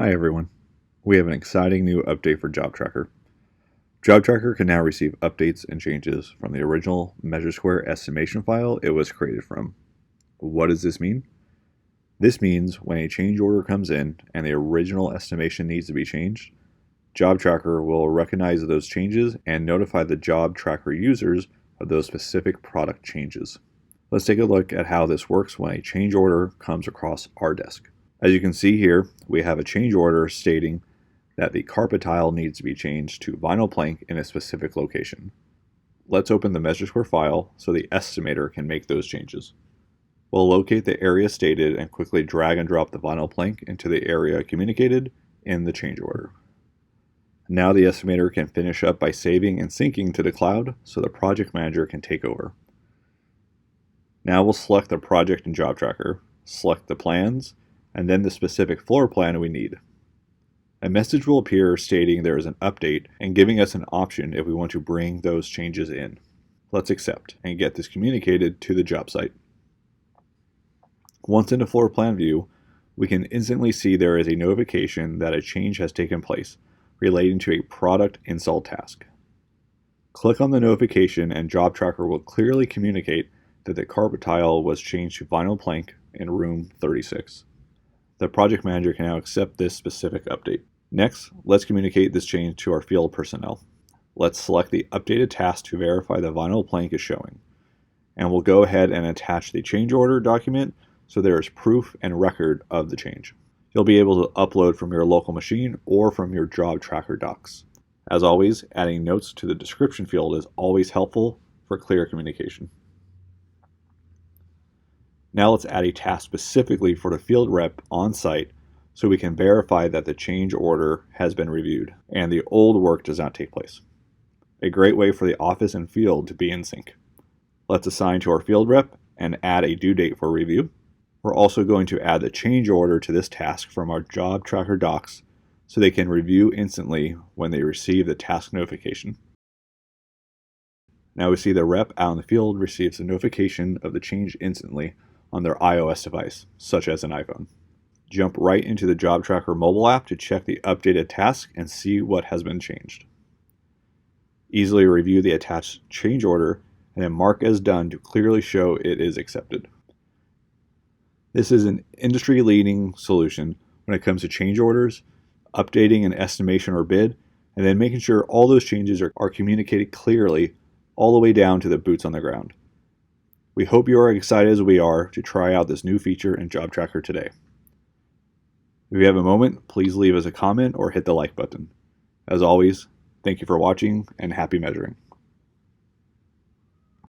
Hi everyone. We have an exciting new update for JobTrakr. JobTrakr can now receive updates and changes from the original MeasureSquare estimation file it was created from. What does this mean? This means when a change order comes in and the original estimation needs to be changed, JobTrakr will recognize those changes and notify the JobTrakr users of those specific product changes. Let's take a look at how this works when a change order comes across our desk. As you can see here, we have a change order stating that the carpet tile needs to be changed to vinyl plank in a specific location. Let's open the MeasureSquare file so the estimator can make those changes. We'll locate the area stated and quickly drag and drop the vinyl plank into the area communicated in the change order. Now the estimator can finish up by saving and syncing to the cloud so the project manager can take over. Now we'll select the project in JobTrakr, select the plans, and then the specific floor plan we need. A message will appear stating there is an update and giving us an option if we want to bring those changes in. Let's accept and get this communicated to the job site. Once in the floor plan view, we can instantly see there is a notification that a change has taken place relating to a product install task. Click on the notification and JobTrakr will clearly communicate that the carpet tile was changed to vinyl plank in room 36. The project manager can now accept this specific update. Next, let's communicate this change to our field personnel. Let's select the updated task to verify the vinyl plank is showing. And we'll go ahead and attach the change order document so there is proof and record of the change. You'll be able to upload from your local machine or from your JobTrakr docs. As always, adding notes to the description field is always helpful for clear communication. Now let's add a task specifically for the field rep on site so we can verify that the change order has been reviewed and the old work does not take place. A great way for the office and field to be in sync. Let's assign to our field rep and add a due date for review. We're also going to add the change order to this task from our JobTrakr docs so they can review instantly when they receive the task notification. Now we see the rep out in the field receives a notification of the change instantly on their iOS device, such as an iPhone. Jump right into the JobTrakr mobile app to check the updated task and see what has been changed. Easily review the attached change order and then mark as done to clearly show it is accepted. This is an industry-leading solution when it comes to change orders, updating an estimation or bid, and then making sure all those changes are communicated clearly all the way down to the boots on the ground. We hope you are excited as we are to try out this new feature in JobTrakr today. If you have a moment, please leave us a comment or hit the like button. As always, thank you for watching and happy measuring.